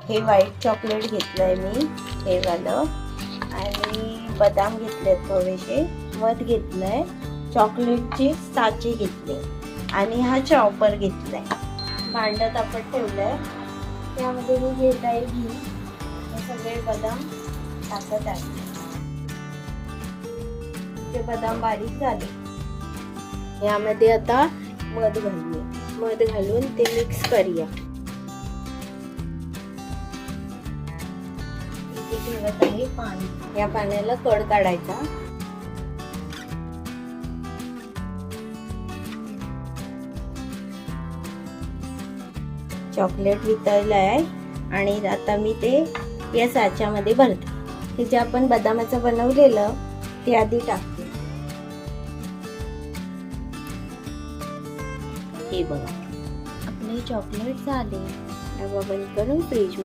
हे white chocolate घेतलंय मी, हे वालं, आणि बदाम घेतले थोडेसे, मध घेतलंय, चॉकलेटचे साचे घेतले आणि हा चॉपर घेतलाय. भांड्यात आपण ठेवलंय, त्यामध्ये मी घेत आहे घी. हे सगळे बदाम टाकत आहे. ते बदाम बारीक झाले. यामध्ये आता मध घालूया. मध घालून ते मिक्स करूया. इथे ठेवत आहे पाणी. या पाण्याला कड काढायचा. चॉकलेट वितळलं आहे आणि आता मी ते या साच्यामध्ये भरते. हे जे आपण बदामाचं बनवलेलं ते आधी टाकते. हे बघा, आपले चॉकलेट झाले. डबा बंद करून फ्रीज